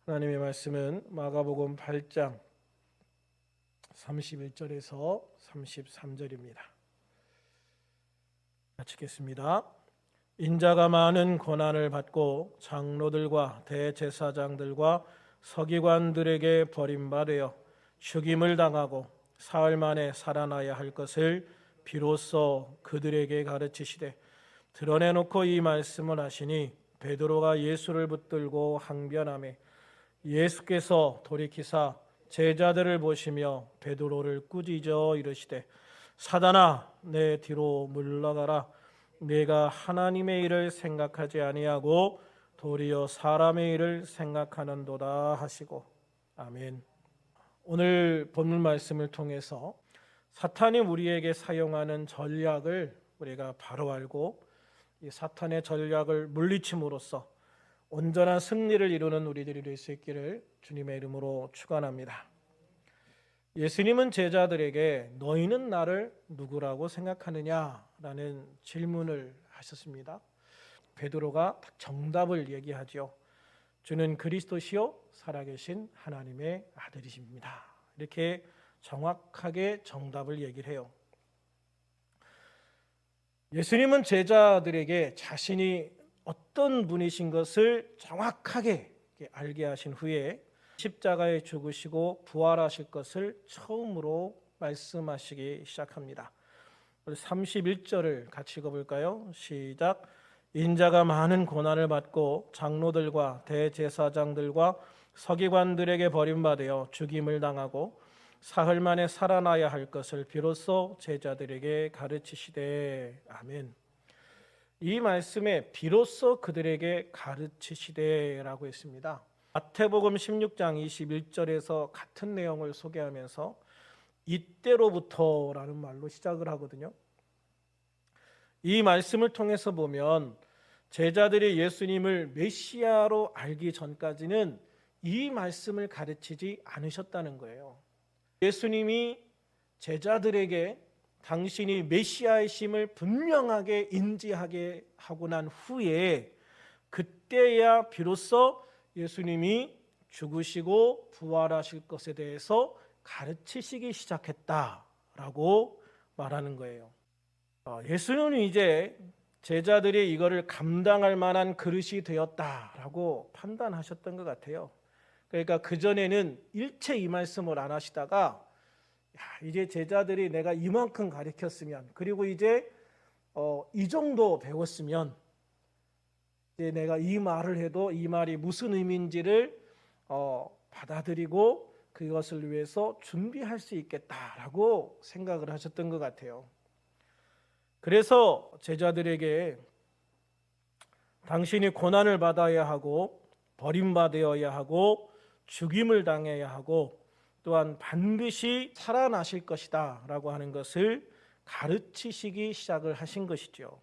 하나님의 말씀은 마가복음 8장 31절에서 33절입니다. 마치겠습니다. 인자가 많은 고난을 받고 장로들과 대제사장들과 서기관들에게 버림받아 죽임을 당하고 사흘 만에 살아나야 할 것을 비로소 그들에게 가르치시되 드러내놓고 이 말씀을 하시니 베드로가 예수를 붙들고 항변하매 예수께서 돌이키사 제자들을 보시며 베드로를 꾸짖어 이르시되 사단아 내 뒤로 물러가라. 내가 하나님의 일을 생각하지 아니하고 도리어 사람의 일을 생각하는도다 하시고. 아멘. 오늘 본문 말씀을 통해서 사탄이 우리에게 사용하는 전략을 우리가 바로 알고 이 사탄의 전략을 물리침으로써 온전한 승리를 이루는 우리들이 될 수 있기를 주님의 이름으로 축원합니다. 예수님은 제자들에게 너희는 나를 누구라고 생각하느냐라는 질문을 하셨습니다. 베드로가 정답을 얘기하죠. 주는 그리스도시요 살아계신 하나님의 아들이십니다. 이렇게 정확하게 정답을 얘기를 해요. 예수님은 제자들에게 자신이 어떤 분이신 것을 정확하게 알게 하신 후에 십자가에 죽으시고 부활하실 것을 처음으로 말씀하시기 시작합니다. 31절을 같이 읽어볼까요? 시작. 인자가 많은 고난을 받고 장로들과 대제사장들과 서기관들에게 버림받아 죽임을 당하고 사흘 만에 살아나야 할 것을 비로소 제자들에게 가르치시되. 아멘. 이 말씀에 비로소 그들에게 가르치시되라고 했습니다. 마태복음 16장 21절에서 같은 내용을 소개하면서 이때로부터라는 말로 시작을 하거든요. 이 말씀을 통해서 보면 제자들이 예수님을 메시아로 알기 전까지는 이 말씀을 가르치지 않으셨다는 거예요. 예수님이 제자들에게 당신이 메시아이심을 분명하게 인지하게 하고 난 후에 그때야 비로소 예수님이 죽으시고 부활하실 것에 대해서 가르치시기 시작했다라고 말하는 거예요. 예수님은 이제 제자들이 이거를 감당할 만한 그릇이 되었다라고 판단하셨던 것 같아요. 그러니까 그전에는 일체 이 말씀을 안 하시다가 이제 제자들이 내가 이만큼 가르쳤으면 그리고 이제 이 정도 배웠으면 이제 내가 이 말을 해도 이 말이 무슨 의미인지를 받아들이고 그것을 위해서 준비할 수 있겠다라고 생각을 하셨던 것 같아요. 그래서 제자들에게 당신이 고난을 받아야 하고 버림받아야 하고 죽임을 당해야 하고 또한 반드시 살아나실 것이다 라고 하는 것을 가르치시기 시작을 하신 것이죠.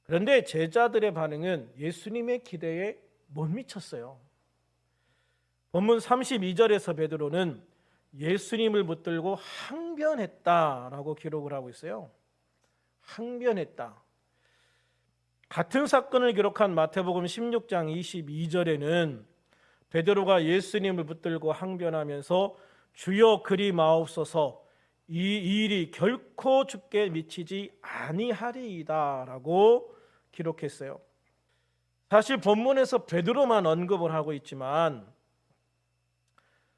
그런데 제자들의 반응은 예수님의 기대에 못 미쳤어요. 본문 32절에서 베드로는 예수님을 붙들고 항변했다라고 기록을 하고 있어요. 항변했다. 같은 사건을 기록한 마태복음 16장 22절에는 베드로가 예수님을 붙들고 항변하면서 주여 그리 마옵소서 이 일이 결코 주께 미치지 아니하리이다라고 기록했어요. 사실 본문에서 베드로만 언급을 하고 있지만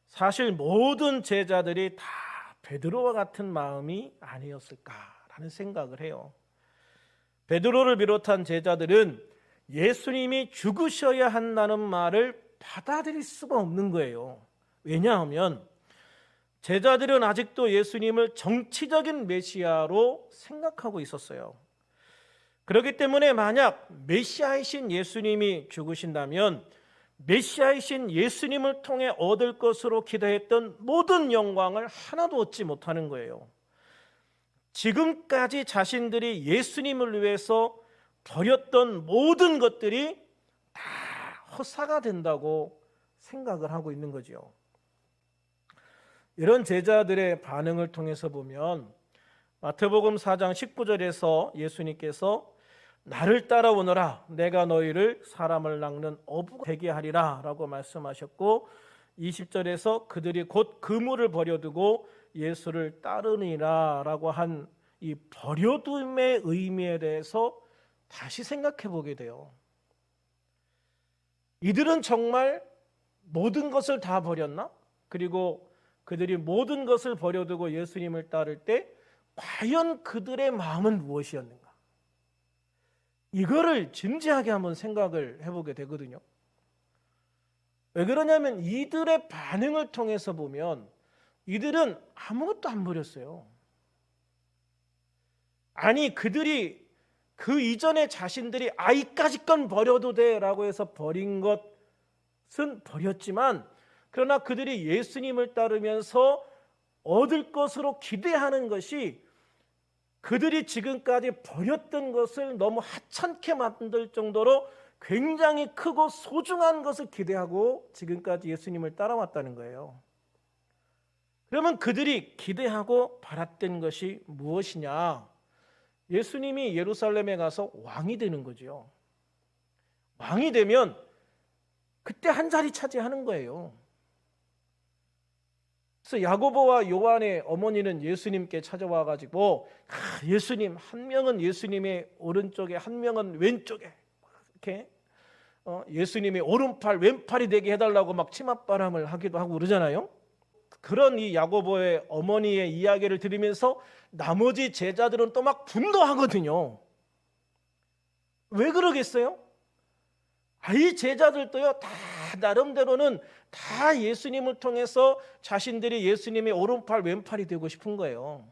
사실 모든 제자들이 다 베드로와 같은 마음이 아니었을까라는 생각을 해요. 베드로를 비롯한 제자들은 예수님이 죽으셔야 한다는 말을 받아들일 수가 없는 거예요. 왜냐하면 제자들은 아직도 예수님을 정치적인 메시아로 생각하고 있었어요. 그렇기 때문에 만약 메시아이신 예수님이 죽으신다면 메시아이신 예수님을 통해 얻을 것으로 기대했던 모든 영광을 하나도 얻지 못하는 거예요. 지금까지 자신들이 예수님을 위해서 버렸던 모든 것들이 다 허사가 된다고 생각을 하고 있는 거죠. 이런 제자들의 반응을 통해서 보면 마태복음 4장 19절에서 예수님께서 나를 따라오너라. 내가 너희를 사람을 낚는 어부가 되게 하리라 라고 말씀하셨고, 20절에서 그들이 곧 그물을 버려두고 예수를 따르니라 라고 한 이 버려둠의 의미에 대해서 다시 생각해 보게 돼요. 이들은 정말 모든 것을 다 버렸나? 그리고 그들이 모든 것을 버려두고 예수님을 따를 때 과연 그들의 마음은 무엇이었는가? 이거를 진지하게 한번 생각을 해보게 되거든요. 왜 그러냐면 이들의 반응을 통해서 보면 이들은 아무것도 안 버렸어요. 아니, 그들이 그 이전에 자신들이 이까짓 건 버려도 돼 라고 해서 버린 것은 버렸지만, 그러나 그들이 예수님을 따르면서 얻을 것으로 기대하는 것이 그들이 지금까지 버렸던 것을 너무 하찮게 만들 정도로 굉장히 크고 소중한 것을 기대하고 지금까지 예수님을 따라왔다는 거예요. 그러면 그들이 기대하고 바랐던 것이 무엇이냐? 예수님이 예루살렘에 가서 왕이 되는 거죠. 왕이 되면 그때 한 자리 차지하는 거예요. 그래서 야고보와 요한의 어머니는 예수님께 찾아와 가지고 예수님, 한 명은 예수님의 오른쪽에 한 명은 왼쪽에 이렇게 예수님의 오른팔 왼팔이 되게 해달라고 막 치맛바람을 하기도 하고 그러잖아요. 그런 이 야고보의 어머니의 이야기를 들으면서 나머지 제자들은 또 막 분노하거든요. 왜 그러겠어요? 이 제자들도요, 다 나름대로는 다 예수님을 통해서 자신들이 예수님의 오른팔 왼팔이 되고 싶은 거예요.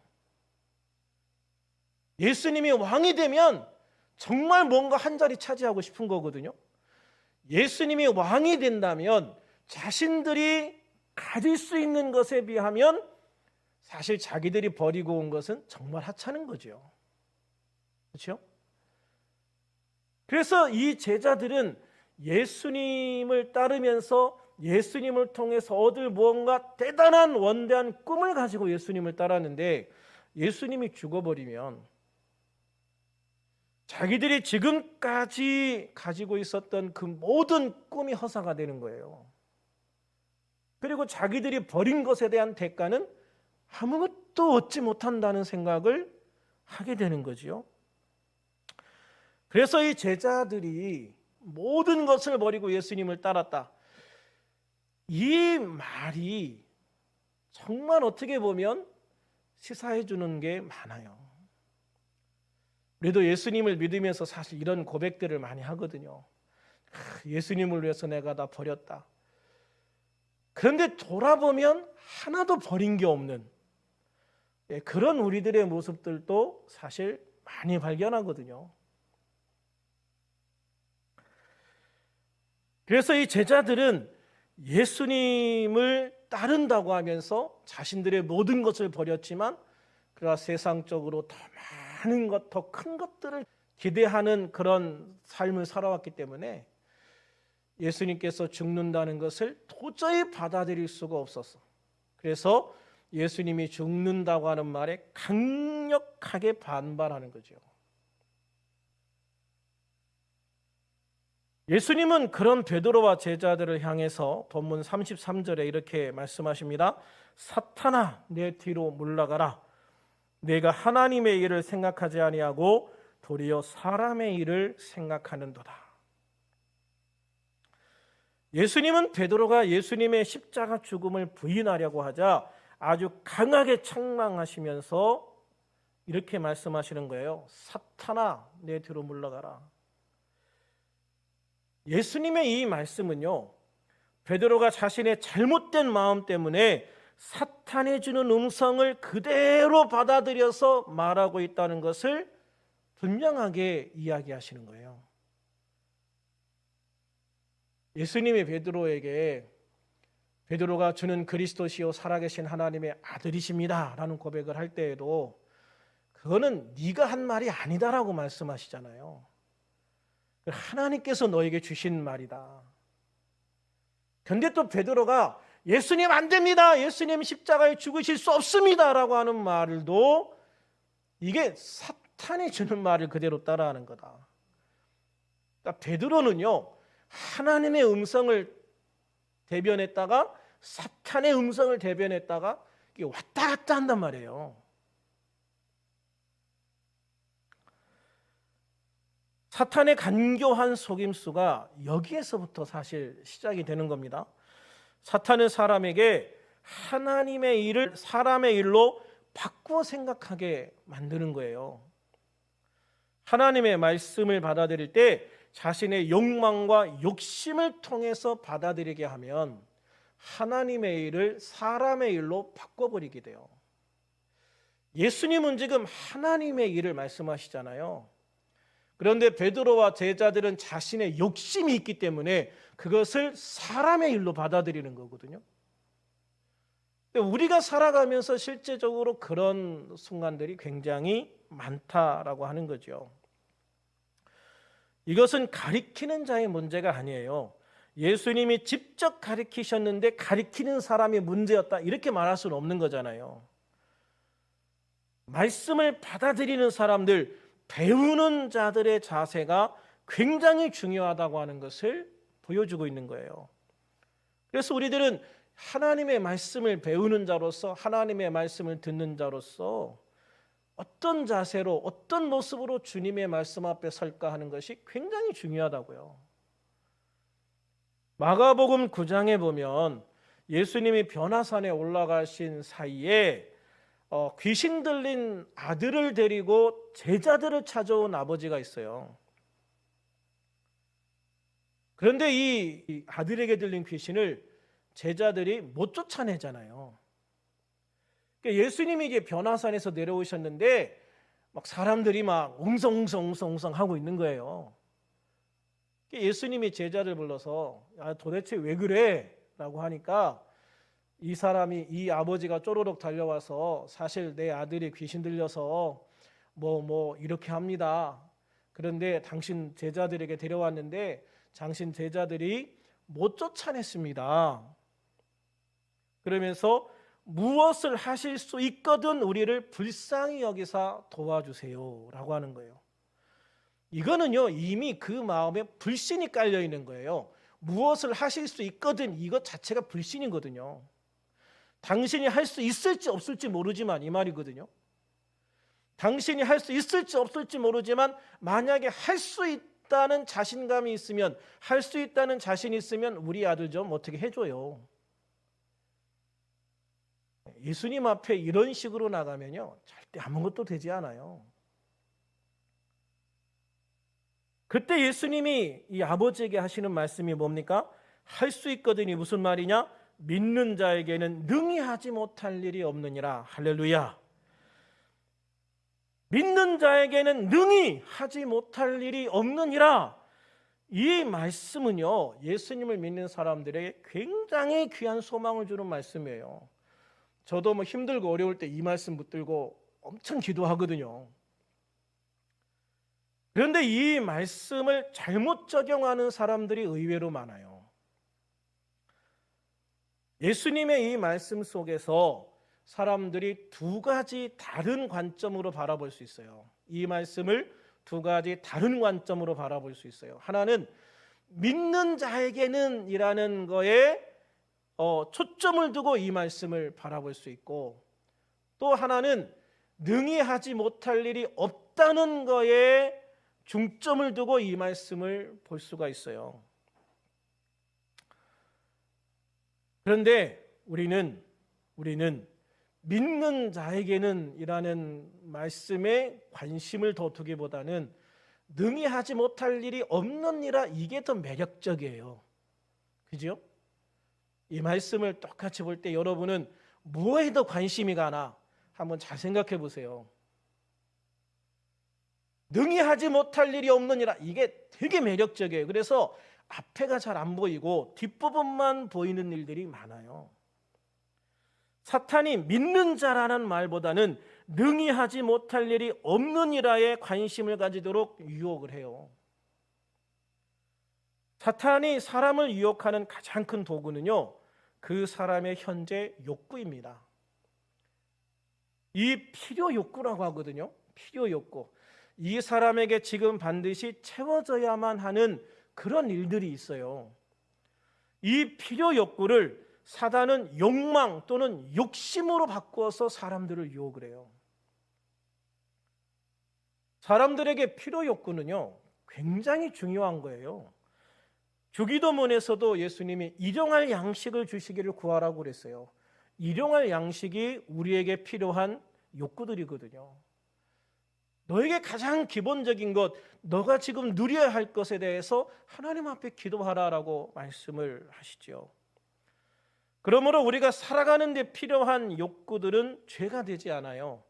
예수님이 왕이 되면 정말 뭔가 한 자리 차지하고 싶은 거거든요. 예수님이 왕이 된다면 자신들이 가질 수 있는 것에 비하면 사실 자기들이 버리고 온 것은 정말 하찮은 거죠. 그렇죠? 그래서 이 제자들은 예수님을 따르면서 예수님을 통해서 얻을 무언가 대단한 원대한 꿈을 가지고 예수님을 따랐는데, 예수님이 죽어버리면 자기들이 지금까지 가지고 있었던 그 모든 꿈이 허사가 되는 거예요. 그리고 자기들이 버린 것에 대한 대가는 아무것도 얻지 못한다는 생각을 하게 되는 거지요. 그래서 이 제자들이 모든 것을 버리고 예수님을 따랐다, 이 말이 정말 어떻게 보면 시사해 주는 게 많아요. 우리도 예수님을 믿으면서 사실 이런 고백들을 많이 하거든요. 예수님을 위해서 내가 다 버렸다. 그런데 돌아보면 하나도 버린 게 없는 그런 우리들의 모습들도 사실 많이 발견하거든요. 그래서 이 제자들은 예수님을 따른다고 하면서 자신들의 모든 것을 버렸지만, 그러나 세상적으로 더 많은 것, 더 큰 것들을 기대하는 그런 삶을 살아왔기 때문에 예수님께서 죽는다는 것을 도저히 받아들일 수가 없었어. 그래서 예수님이 죽는다고 하는 말에 강력하게 반발하는 거죠. 예수님은 그런 베드로와 제자들을 향해서 본문 33절에 이렇게 말씀하십니다. 사탄아, 내 뒤로 물러가라. 내가 하나님의 일을 생각하지 아니하고 도리어 사람의 일을 생각하는도다. 예수님은 베드로가 예수님의 십자가 죽음을 부인하려고 하자 아주 강하게 책망하시면서 이렇게 말씀하시는 거예요. 사탄아, 내 뒤로 물러가라. 예수님의 이 말씀은요, 베드로가 자신의 잘못된 마음 때문에 사탄이 주는 음성을 그대로 받아들여서 말하고 있다는 것을 분명하게 이야기하시는 거예요. 예수님이 베드로에게 베드로가 주는 그리스도시요 살아계신 하나님의 아들이십니다 라는 고백을 할 때에도 그거는 네가 한 말이 아니다라고 말씀하시잖아요. 하나님께서 너에게 주신 말이다. 그런데 또 베드로가 예수님 안 됩니다, 예수님 십자가에 죽으실 수 없습니다 라고 하는 말도 이게 사탄이 주는 말을 그대로 따라하는 거다. 그러니까 베드로는요, 하나님의 음성을 대변했다가 사탄의 음성을 대변했다가 이게 왔다 갔다 한단 말이에요. 사탄의 간교한 속임수가 여기에서부터 사실 시작이 되는 겁니다. 사탄은 사람에게 하나님의 일을 사람의 일로 바꾸어 생각하게 만드는 거예요. 하나님의 말씀을 받아들일 때 자신의 욕망과 욕심을 통해서 받아들이게 하면 하나님의 일을 사람의 일로 바꿔버리게 돼요. 예수님은 지금 하나님의 일을 말씀하시잖아요. 그런데 베드로와 제자들은 자신의 욕심이 있기 때문에 그것을 사람의 일로 받아들이는 거거든요. 우리가 살아가면서 실제적으로 그런 순간들이 굉장히 많다라고 하는 거죠. 이것은 가리키는 자의 문제가 아니에요. 예수님이 직접 가리키셨는데 가리키는 사람이 문제였다, 이렇게 말할 수는 없는 거잖아요. 말씀을 받아들이는 사람들, 배우는 자들의 자세가 굉장히 중요하다고 하는 것을 보여주고 있는 거예요. 그래서 우리들은 하나님의 말씀을 배우는 자로서, 하나님의 말씀을 듣는 자로서 어떤 자세로, 어떤 모습으로 주님의 말씀 앞에 설까 하는 것이 굉장히 중요하다고요. 마가복음 9장에 보면 예수님이 변화산에 올라가신 사이에 귀신 들린 아들을 데리고 제자들을 찾아온 아버지가 있어요. 그런데 이 아들에게 들린 귀신을 제자들이 못 쫓아내잖아요. 그러니까 예수님이 이제 변화산에서 내려오셨는데 막 사람들이 막 웅성웅성 하고 있는 거예요. 예수님이 제자들 불러서 도대체 왜 그래? 라고 하니까 이 아버지가 쪼르륵 달려와서 사실 내 아들이 귀신 들려서 뭐 이렇게 합니다. 그런데 당신 제자들에게 데려왔는데 당신 제자들이 못 쫓아냈습니다. 그러면서 무엇을 하실 수 있거든 우리를 불쌍히 여기사 도와주세요 라고 하는 거예요. 이거는요, 이미 그 마음에 불신이 깔려 있는 거예요. 무엇을 하실 수 있거든, 이것 자체가 불신이거든요. 당신이 할 수 있을지 없을지 모르지만, 이 말이거든요. 당신이 할 수 있을지 없을지 모르지만 만약에 할 수 있다는 자신감이 있으면, 할 수 있다는 자신이 있으면 우리 아들 좀 어떻게 해줘요. 예수님 앞에 이런 식으로 나가면요, 절대 아무것도 되지 않아요. 그때 예수님이 이 아버지에게 하시는 말씀이 뭡니까? 할 수 있거든이 무슨 말이냐? 믿는 자에게는 능히 하지 못할 일이 없느니라. 할렐루야. 믿는 자에게는 능히 하지 못할 일이 없느니라. 이 말씀은요, 예수님을 믿는 사람들에게 굉장히 귀한 소망을 주는 말씀이에요. 저도 뭐 힘들고 어려울 때 이 말씀 붙들고 엄청 기도하거든요. 그런데 이 말씀을 잘못 적용하는 사람들이 의외로 많아요. 예수님의 이 말씀 속에서 사람들이 두 가지 다른 관점으로 바라볼 수 있어요. 이 말씀을 두 가지 다른 관점으로 바라볼 수 있어요. 하나는 믿는 자에게는 이라는 거에 초점을 두고 이 말씀을 바라볼 수 있고, 또 하나는 능히 하지 못할 일이 없다는 거에 중점을 두고 이 말씀을 볼 수가 있어요. 그런데 우리는 믿는 자에게는 이라는 말씀에 관심을 더 두기보다는 능히 하지 못할 일이 없느니라, 이게 더 매력적이에요. 그죠? 이 말씀을 똑같이 볼 때 여러분은 뭐에 더 관심이 가나 한번 잘 생각해 보세요. 능히 하지 못할 일이 없느니라, 이게 되게 매력적이에요. 그래서 앞에가 잘 안 보이고 뒷부분만 보이는 일들이 많아요. 사탄이 믿는 자라는 말보다는 능히 하지 못할 일이 없느니라에 관심을 가지도록 유혹을 해요. 사탄이 사람을 유혹하는 가장 큰 도구는요, 그 사람의 현재 욕구입니다. 이 필요 욕구라고 하거든요. 필요 욕구. 이 사람에게 지금 반드시 채워져야만 하는 그런 일들이 있어요. 이 필요 욕구를 사단은 욕망 또는 욕심으로 바꾸어서 사람들을 유혹을 해요. 사람들에게 필요 욕구는요, 굉장히 중요한 거예요. 주기도문에서도 예수님이 일용할 양식을 주시기를 구하라고 그랬어요. 일용할 양식이 우리에게 필요한 욕구들이거든요. 너에게 가장 기본적인 것, 너가 지금 누려야 할 것에 대해서 하나님 앞에 기도하라라고 말씀을 하시죠. 그러므로 우리가 살아가는 데 필요한 욕구들은 죄가 되지 않아요.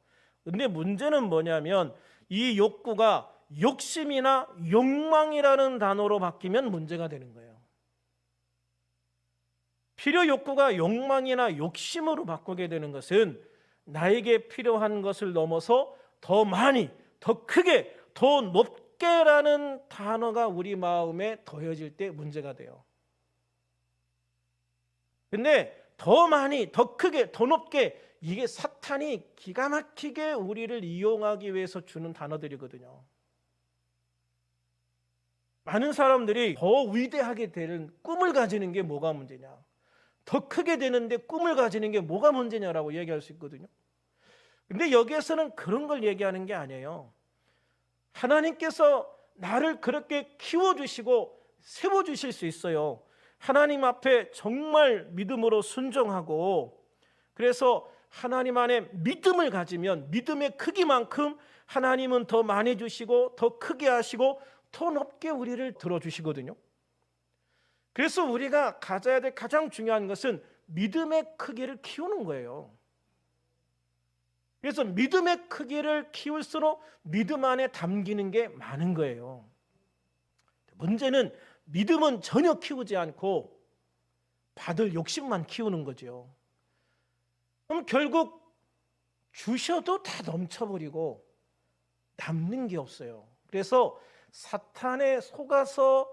근데 문제는 뭐냐면 이 욕구가 욕심이나 욕망이라는 단어로 바뀌면 문제가 되는 거예요. 필요 욕구가 욕망이나 욕심으로 바꾸게 되는 것은 나에게 필요한 것을 넘어서 더 많이, 더 크게, 더 높게라는 단어가 우리 마음에 더해질 때 문제가 돼요. 근데 더 많이, 더 크게, 더 높게, 이게 사탄이 기가 막히게 우리를 이용하기 위해서 주는 단어들이거든요. 많은 사람들이 더 위대하게 되는 꿈을 가지는 게 뭐가 문제냐, 더 크게 되는데 꿈을 가지는 게 뭐가 문제냐라고 얘기할 수 있거든요. 근데 여기에서는 그런 걸 얘기하는 게 아니에요. 하나님께서 나를 그렇게 키워주시고 세워주실 수 있어요. 하나님 앞에 정말 믿음으로 순종하고, 그래서 하나님 안에 믿음을 가지면 믿음의 크기만큼 하나님은 더 많이 주시고 더 크게 하시고 더 높게 우리를 들어주시거든요. 그래서 우리가 가져야 될 가장 중요한 것은 믿음의 크기를 키우는 거예요. 그래서 믿음의 크기를 키울수록 믿음 안에 담기는 게 많은 거예요. 문제는 믿음은 전혀 키우지 않고 받을 욕심만 키우는 거죠. 그럼 결국 주셔도 다 넘쳐버리고 남는 게 없어요. 그래서 사탄에 속아서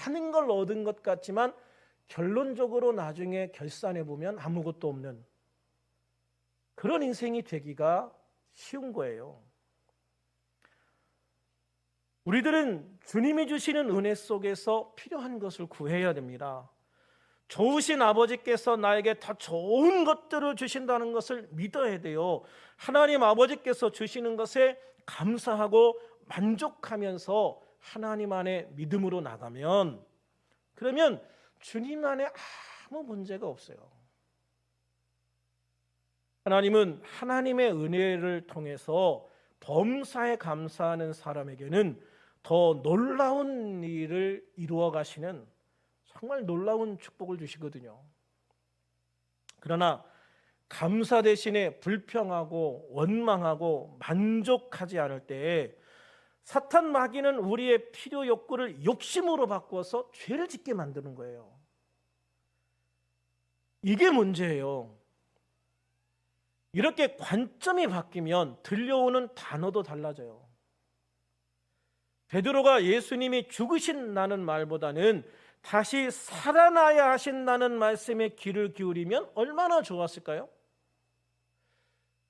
많은 걸 얻은 것 같지만 결론적으로 나중에 결산해 보면 아무것도 없는 그런 인생이 되기가 쉬운 거예요. 우리들은 주님이 주시는 은혜 속에서 필요한 것을 구해야 됩니다. 좋으신 아버지께서 나에게 더 좋은 것들을 주신다는 것을 믿어야 돼요. 하나님 아버지께서 주시는 것에 감사하고 만족하면서 하나님 안에 믿음으로 나가면, 그러면 주님 안에 아무 문제가 없어요. 하나님은 하나님의 은혜를 통해서 범사에 감사하는 사람에게는 더 놀라운 일을 이루어 가시는 정말 놀라운 축복을 주시거든요. 그러나 감사 대신에 불평하고 원망하고 만족하지 않을 때 사탄 마귀는 우리의 필요 욕구를 욕심으로 바꿔서 죄를 짓게 만드는 거예요. 이게 문제예요. 이렇게 관점이 바뀌면 들려오는 단어도 달라져요. 베드로가 예수님이 죽으신다는 말보다는 다시 살아나야 하신다는 말씀에 귀를 기울이면 얼마나 좋았을까요?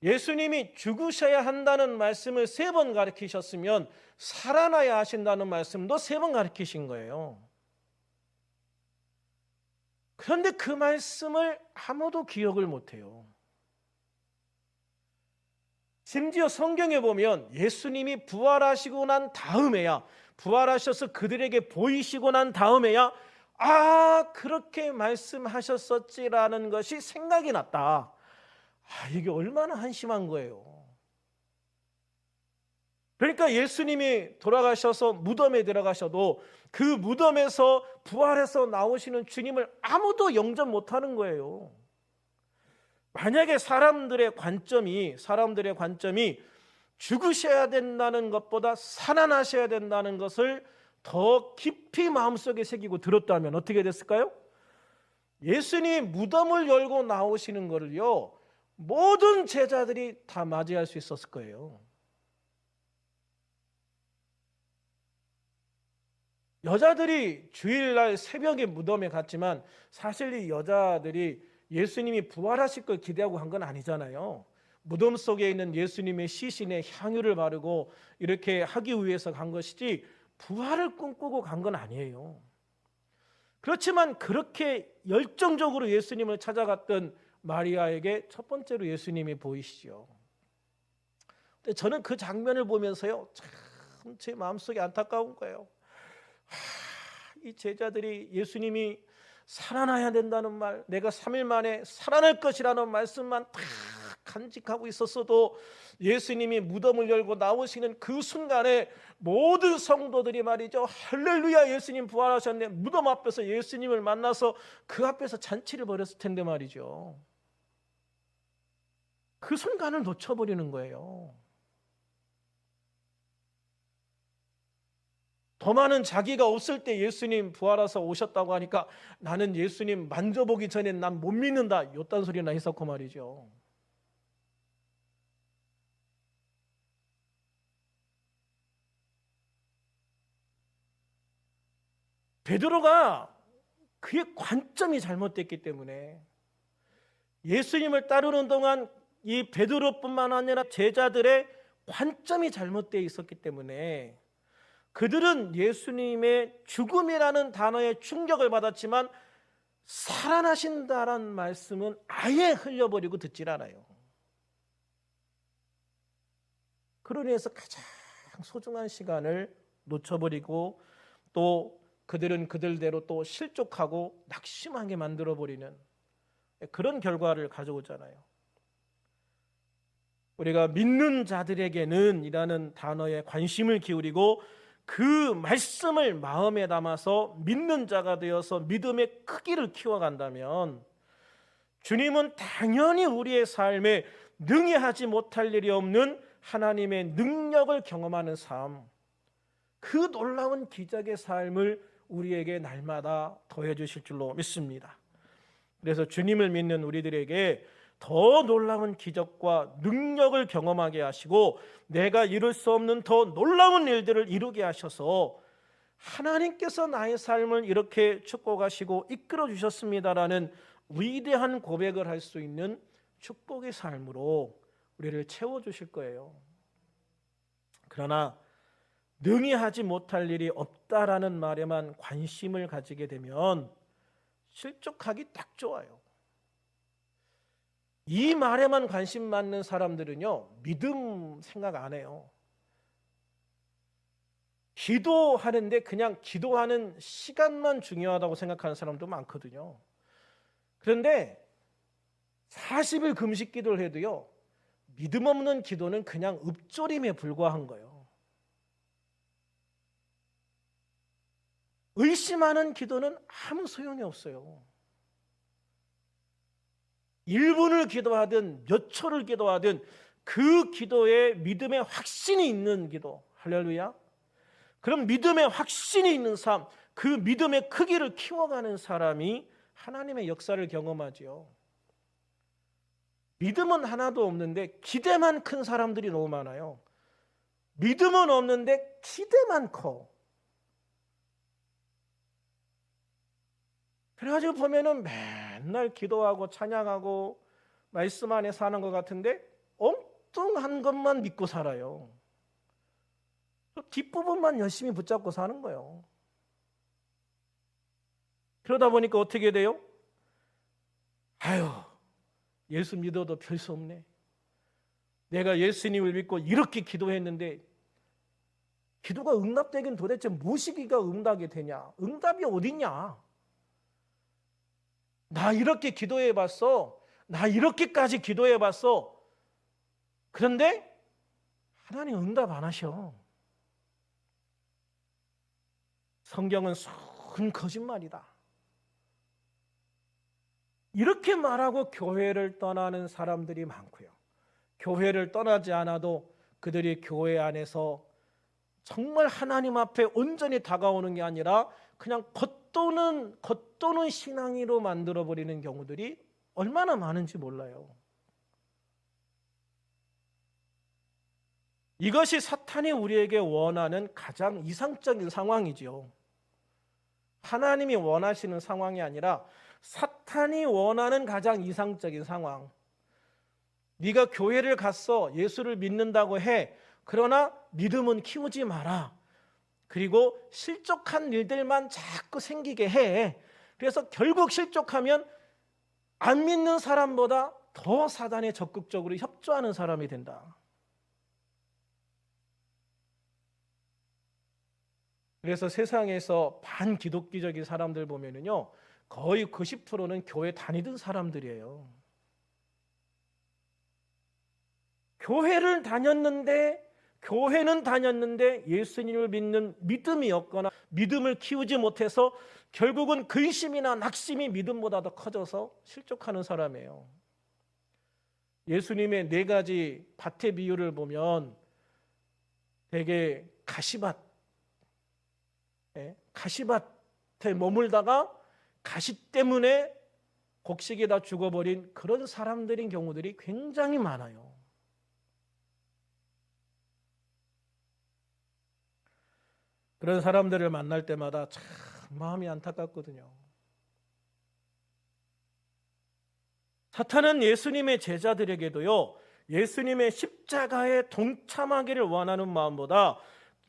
예수님이 죽으셔야 한다는 말씀을 3번 가르치셨으면 살아나야 하신다는 말씀도 3번 가르치신 거예요. 그런데 그 말씀을 아무도 기억을 못해요. 심지어 성경에 보면 예수님이 부활하시고 난 다음에야, 부활하셔서 그들에게 보이시고 난 다음에야 그렇게 말씀하셨었지라는 것이 생각이 났다. 이게 얼마나 한심한 거예요. 그러니까 예수님이 돌아가셔서 무덤에 들어가셔도 그 무덤에서 부활해서 나오시는 주님을 아무도 영접 못하는 거예요. 만약에 사람들의 관점이 죽으셔야 된다는 것보다 살아나셔야 된다는 것을 더 깊이 마음속에 새기고 들었다면 어떻게 됐을까요? 예수님이 무덤을 열고 나오시는 것을요, 모든 제자들이 다 맞이할 수 있었을 거예요. 여자들이 주일날 새벽에 무덤에 갔지만 사실 이 여자들이 예수님이 부활하실 걸 기대하고 한 건 아니잖아요. 무덤 속에 있는 예수님의 시신에 향유를 바르고 이렇게 하기 위해서 간 것이지 부활을 꿈꾸고 간 건 아니에요. 그렇지만 그렇게 열정적으로 예수님을 찾아갔던 마리아에게 첫 번째로 예수님이 보이시죠. 근데 저는 그 장면을 보면서요, 참 제 마음속에 안타까운 거예요. 이 제자들이 예수님이 살아나야 된다는 말, 내가 3일 만에 살아날 것이라는 말씀만 다 간직하고 있었어도 예수님이 무덤을 열고 나오시는 그 순간에 모든 성도들이 말이죠, 할렐루야 예수님 부활하셨네, 무덤 앞에서 예수님을 만나서 그 앞에서 잔치를 벌였을 텐데 말이죠. 그 순간을 놓쳐버리는 거예요. 더마는 자기가 없을 때 예수님 부활해서 오셨다고 하니까 나는 예수님 만져보기 전에 난 못 믿는다, 이딴 소리나 했었고 말이죠. 베드로가 그의 관점이 잘못됐기 때문에 예수님을 따르는 동안 이 베드로뿐만 아니라 제자들의 관점이 잘못되어 있었기 때문에 그들은 예수님의 죽음이라는 단어에 충격을 받았지만 살아나신다라는 말씀은 아예 흘려버리고 듣질 않아요. 그러니 해서 가장 소중한 시간을 놓쳐버리고 또 그들은 그들대로 또 실족하고 낙심하게 만들어버리는 그런 결과를 가져오잖아요. 우리가 믿는 자들에게는 이라는 단어에 관심을 기울이고 그 말씀을 마음에 담아서 믿는 자가 되어서 믿음의 크기를 키워간다면 주님은 당연히 우리의 삶에 능히 하지 못할 일이 없는 하나님의 능력을 경험하는 삶, 그 놀라운 기적의 삶을 우리에게 날마다 더해 주실 줄로 믿습니다. 그래서 주님을 믿는 우리들에게 더 놀라운 기적과 능력을 경험하게 하시고 내가 이룰 수 없는 더 놀라운 일들을 이루게 하셔서 하나님께서 나의 삶을 이렇게 축복하시고 이끌어 주셨습니다라는 위대한 고백을 할 수 있는 축복의 삶으로 우리를 채워주실 거예요. 그러나 능히 하지 못할 일이 없다라는 말에만 관심을 가지게 되면 실족하기 딱 좋아요. 이 말에만 관심 많는 사람들은요, 믿음 생각 안 해요. 기도하는데 그냥 기도하는 시간만 중요하다고 생각하는 사람도 많거든요. 그런데 40일 금식 기도를 해도요, 믿음 없는 기도는 그냥 읊조림에 불과한 거예요. 의심하는 기도는 아무 소용이 없어요. 1분을 기도하든 몇 초를 기도하든 그 기도에 믿음의 확신이 있는 기도, 할렐루야. 그럼 믿음의 확신이 있는 삶, 그 믿음의 크기를 키워가는 사람이 하나님의 역사를 경험하지요. 믿음은 하나도 없는데 기대만 큰 사람들이 너무 많아요. 믿음은 없는데 기대만 커. 그래가지고 보면은 맨날 기도하고 찬양하고 말씀 안에 사는 것 같은데 엉뚱한 것만 믿고 살아요. 뒷부분만 열심히 붙잡고 사는 거예요. 그러다 보니까 어떻게 돼요? 아유, 예수 믿어도 별 수 없네. 내가 예수님을 믿고 이렇게 기도했는데 기도가 응답되긴 도대체 무엇이기가 응답이 되냐? 응답이 어딨냐? 나 이렇게 기도해봤어. 나 이렇게까지 기도해봤어. 그런데 하나님 응답 안 하셔. 성경은 순 거짓말이다. 이렇게 말하고 교회를 떠나는 사람들이 많고요. 교회를 떠나지 않아도 그들이 교회 안에서 정말 하나님 앞에 온전히 다가오는 게 아니라 그냥 겉도는 신앙이로 만들어버리는 경우들이 얼마나 많은지 몰라요. 이것이 사탄이 우리에게 원하는 가장 이상적인 상황이지요. 하나님이 원하시는 상황이 아니라 사탄이 원하는 가장 이상적인 상황. 네가 교회를 갔어. 예수를 믿는다고 해. 그러나 믿음은 키우지 마라. 그리고 실족한 일들만 자꾸 생기게 해. 그래서 결국 실족하면 안 믿는 사람보다 더 사단에 적극적으로 협조하는 사람이 된다. 그래서 세상에서 반기독교적인 사람들 보면은요, 거의 90%는 교회 다니던 사람들이에요. 교회는 다녔는데 예수님을 믿는 믿음이 없거나 믿음을 키우지 못해서 결국은 근심이나 낙심이 믿음보다 더 커져서 실족하는 사람이에요. 예수님의 4가지 밭의 비유를 보면 되게 가시밭에 머물다가 가시 때문에 곡식이 다 죽어버린 그런 사람들인 경우들이 굉장히 많아요. 그런 사람들을 만날 때마다 참 마음이 안타깝거든요. 사탄은 예수님의 제자들에게도요, 예수님의 십자가에 동참하기를 원하는 마음보다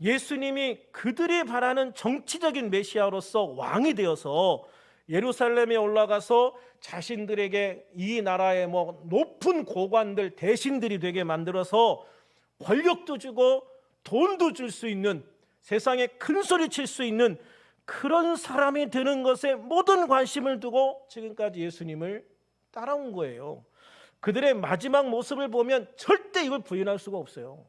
예수님이 그들이 바라는 정치적인 메시아로서 왕이 되어서 예루살렘에 올라가서 자신들에게 이 나라의 높은 고관들, 대신들이 되게 만들어서 권력도 주고 돈도 줄 수 있는, 세상에 큰 소리 칠 수 있는 그런 사람이 되는 것에 모든 관심을 두고 지금까지 예수님을 따라온 거예요. 그들의 마지막 모습을 보면 절대 이걸 부인할 수가 없어요.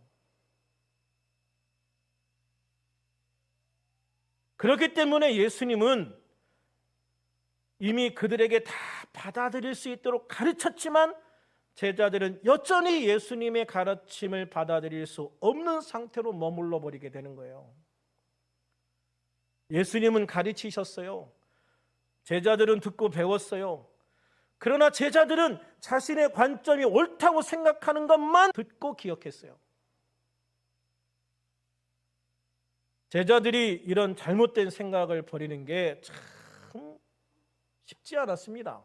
그렇기 때문에 예수님은 이미 그들에게 다 받아들일 수 있도록 가르쳤지만 제자들은 여전히 예수님의 가르침을 받아들일 수 없는 상태로 머물러 버리게 되는 거예요. 예수님은 가르치셨어요. 제자들은 듣고 배웠어요. 그러나 제자들은 자신의 관점이 옳다고 생각하는 것만 듣고 기억했어요. 제자들이 이런 잘못된 생각을 버리는 게 참 쉽지 않았습니다.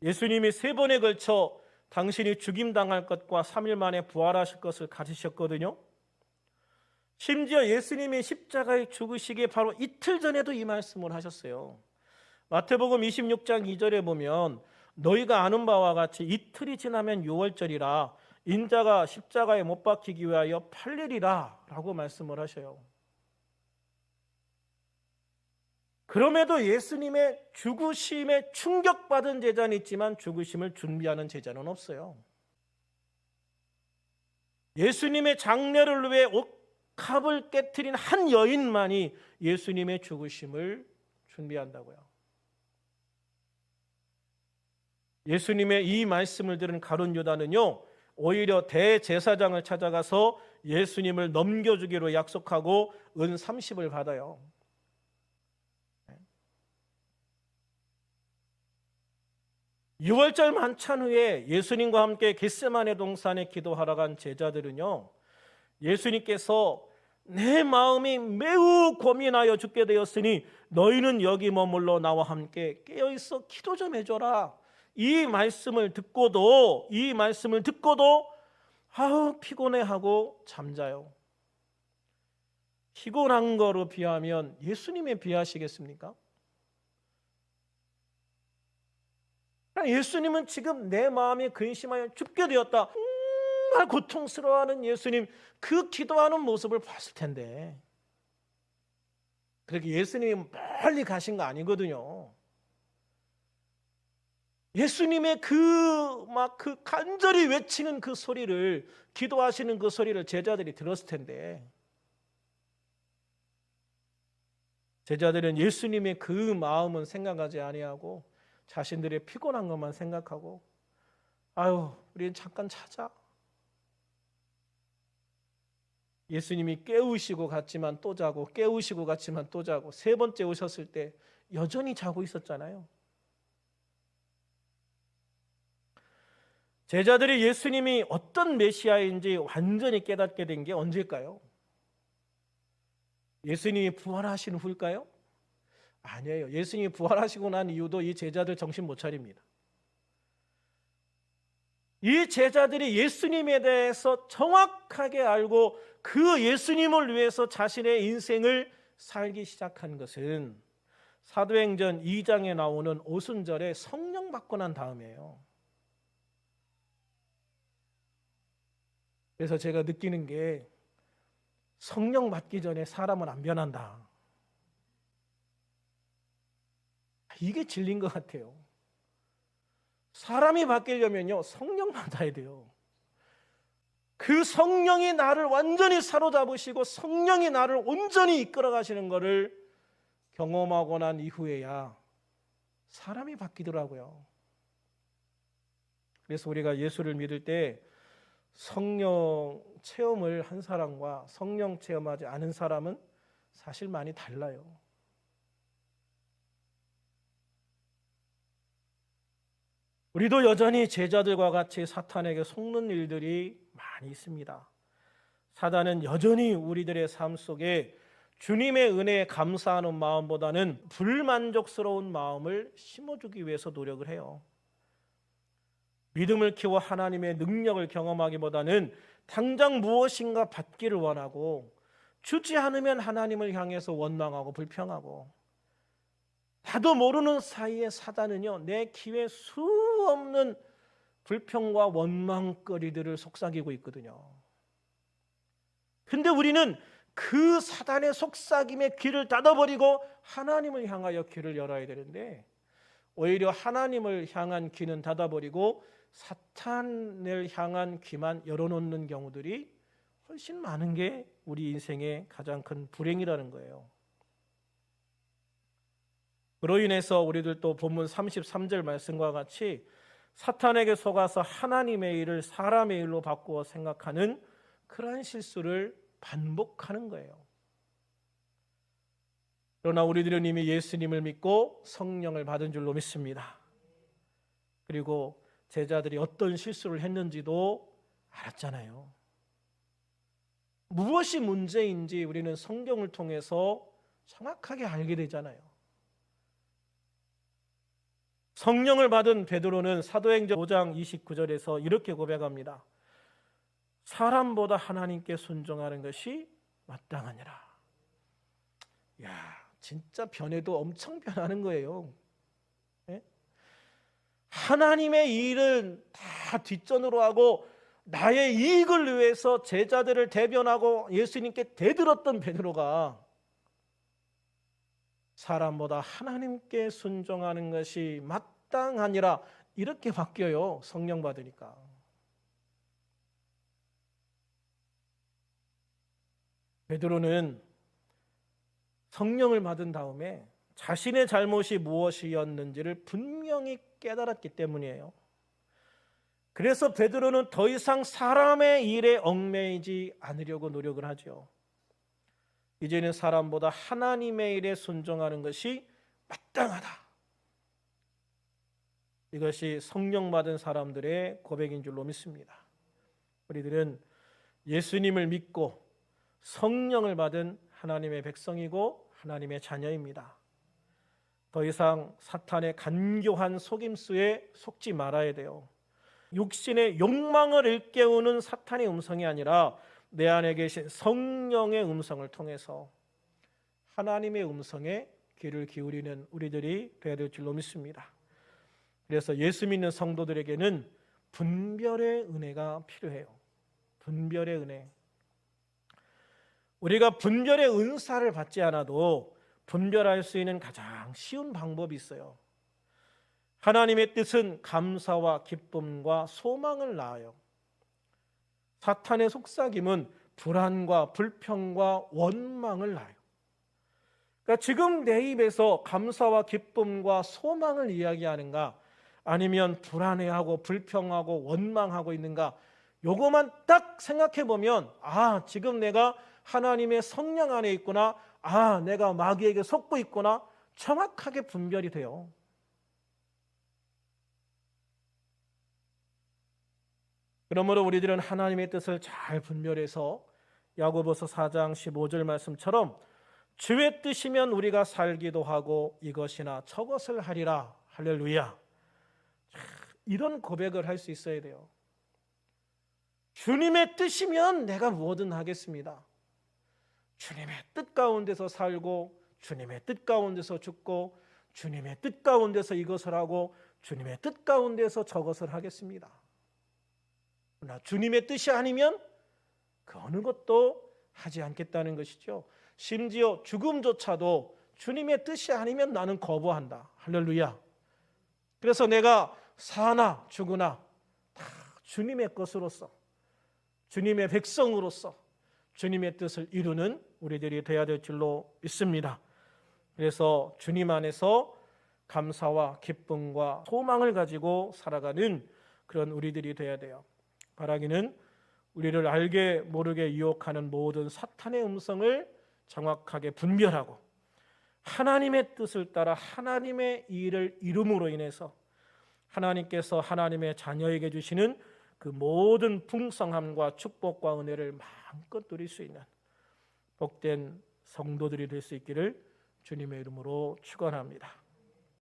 예수님이 3번에 걸쳐 당신이 죽임당할 것과 3일 만에 부활하실 것을 가르치셨거든요. 심지어 예수님이 십자가에 죽으시기에 바로 이틀 전에도 이 말씀을 하셨어요. 마태복음 26장 2절에 보면 너희가 아는 바와 같이 이틀이 지나면 유월절이라 인자가 십자가에 못 박히기 위하여 팔리리라 라고 말씀을 하셔요. 그럼에도 예수님의 죽으심에 충격받은 제자는 있지만 죽으심을 준비하는 제자는 없어요. 예수님의 장례를 위해 옥합을 깨트린 한 여인만이 예수님의 죽으심을 준비한다고요. 예수님의 이 말씀을 들은 가룟 유다는요, 오히려 대제사장을 찾아가서 예수님을 넘겨주기로 약속하고 은 30을 받아요. 유월절 만찬 후에 예수님과 함께 겟세마네 동산에 기도하러 간 제자들은요, 예수님께서 내 마음이 매우 고민하여 죽게 되었으니 너희는 여기 머물러 나와 함께 깨어있어 기도 좀 해줘라. 이 말씀을 듣고도 아우 피곤해하고 잠자요. 피곤한 거로 비하면 예수님에 비하시겠습니까? 예수님은 지금 내 마음이 근심하여 죽게 되었다. 정말 고통스러워하는 예수님, 그 기도하는 모습을 봤을 텐데 그렇게 예수님이 멀리 가신 거 아니거든요. 예수님의 그 간절히 외치는 그 소리를, 기도하시는 그 소리를 제자들이 들었을 텐데 제자들은 예수님의 그 마음은 생각하지 아니하고 자신들의 피곤한 것만 생각하고 아유 우리는 잠깐 자자. 예수님이 깨우시고 갔지만 또 자고 깨우시고 갔지만 또 자고 3번째 오셨을 때 여전히 자고 있었잖아요. 제자들이 예수님이 어떤 메시아인지 완전히 깨닫게 된 게 언제일까요? 예수님이 부활하신 후일까요? 아니에요. 예수님이 부활하시고 난 이후도 이 제자들 정신 못 차립니다. 이 제자들이 예수님에 대해서 정확하게 알고 그 예수님을 위해서 자신의 인생을 살기 시작한 것은 사도행전 2장에 나오는 오순절에 성령 받고 난 다음이에요. 그래서 제가 느끼는 게 성령 받기 전에 사람은 안 변한다. 이게 진리인 것 같아요. 사람이 바뀌려면요, 성령 받아야 돼요. 그 성령이 나를 완전히 사로잡으시고 성령이 나를 온전히 이끌어 가시는 것을 경험하고 난 이후에야 사람이 바뀌더라고요. 그래서 우리가 예수를 믿을 때 성령 체험을 한 사람과 성령 체험하지 않은 사람은 사실 많이 달라요. 우리도 여전히 제자들과 같이 사탄에게 속는 일들이 많이 있습니다. 사단은 여전히 우리들의 삶 속에 주님의 은혜에 감사하는 마음보다는 불만족스러운 마음을 심어주기 위해서 노력을 해요. 믿음을 키워 하나님의 능력을 경험하기보다는 당장 무엇인가 받기를 원하고 주지 않으면 하나님을 향해서 원망하고 불평하고, 나도 모르는 사이에 사단은요, 내 귀에 수없는 불평과 원망거리들을 속삭이고 있거든요. 근데 우리는 그 사단의 속삭임에 귀를 닫아버리고 하나님을 향하여 귀를 열어야 되는데, 오히려 하나님을 향한 귀는 닫아버리고 사탄을 향한 귀만 열어놓는 경우들이 훨씬 많은 게 우리 인생의 가장 큰 불행이라는 거예요. 그로 인해서 우리들도 본문 33절 말씀과 같이 사탄에게 속아서 하나님의 일을 사람의 일로 바꾸어 생각하는 그러한 실수를 반복하는 거예요. 그러나 우리들은 이미 예수님을 믿고 성령을 받은 줄로 믿습니다. 그리고 제자들이 어떤 실수를 했는지도 알았잖아요. 무엇이 문제인지 우리는 성경을 통해서 정확하게 알게 되잖아요. 성령을 받은 베드로는 사도행전 5장 29절에서 이렇게 고백합니다. 사람보다 하나님께 순종하는 것이 마땅하니라. 야, 진짜 변해도 엄청 변하는 거예요. 예? 하나님의 일은 다 뒷전으로 하고 나의 이익을 위해서 제자들을 대변하고 예수님께 대들었던 베드로가 사람보다 하나님께 순종하는 것이 마땅하니라 이렇게 바뀌어요. 성령 받으니까. 베드로는 성령을 받은 다음에 자신의 잘못이 무엇이었는지를 분명히 깨달았기 때문이에요. 그래서 베드로는 더 이상 사람의 일에 얽매이지 않으려고 노력을 하죠. 이제는 사람보다 하나님의 일에 순종하는 것이 마땅하다. 이것이 성령 받은 사람들의 고백인 줄로 믿습니다. 우리들은 예수님을 믿고 성령을 받은 하나님의 백성이고 하나님의 자녀입니다. 더 이상 사탄의 간교한 속임수에 속지 말아야 돼요. 육신의 욕망을 일깨우는 사탄의 음성이 아니라 내 안에 계신 성령의 음성을 통해서 하나님의 음성에 귀를 기울이는 우리들이 되어야 될 줄로 믿습니다. 그래서 예수 믿는 성도들에게는 분별의 은혜가 필요해요. 분별의 은혜. 우리가 분별의 은사를 받지 않아도 분별할 수 있는 가장 쉬운 방법이 있어요. 하나님의 뜻은 감사와 기쁨과 소망을 낳아요. 사탄의 속삭임은 불안과 불평과 원망을 낳아요. 그러니까 지금 내 입에서 감사와 기쁨과 소망을 이야기하는가, 아니면 불안해하고 불평하고 원망하고 있는가, 요거만 딱 생각해 보면 지금 내가 하나님의 성령 안에 있구나, 내가 마귀에게 속고 있구나, 정확하게 분별이 돼요. 그러므로 우리들은 하나님의 뜻을 잘 분별해서 야고보서 4장 15절 말씀처럼 주의 뜻이면 우리가 살기도 하고 이것이나 저것을 하리라. 할렐루야. 이런 고백을 할 수 있어야 돼요. 주님의 뜻이면 내가 뭐든 하겠습니다. 주님의 뜻 가운데서 살고 주님의 뜻 가운데서 죽고 주님의 뜻 가운데서 이것을 하고 주님의 뜻 가운데서 저것을 하겠습니다. 그러나 주님의 뜻이 아니면 그 어느 것도 하지 않겠다는 것이죠. 심지어 죽음조차도 주님의 뜻이 아니면 나는 거부한다. 할렐루야. 그래서 내가 사나 죽으나 다 주님의 것으로서 주님의 백성으로서 주님의 뜻을 이루는 우리들이 되어야 될 줄로 믿습니다. 그래서 주님 안에서 감사와 기쁨과 소망을 가지고 살아가는 그런 우리들이 되어야 돼요. 바라기는 우리를 알게 모르게 유혹하는 모든 사탄의 음성을 정확하게 분별하고 하나님의 뜻을 따라 하나님의 일을 이룸으로 인해서 하나님께서 하나님의 자녀에게 주시는 그 모든 풍성함과 축복과 은혜를 마음껏 누릴 수 있는 복된 성도들이 될 수 있기를 주님의 이름으로 축원합니다.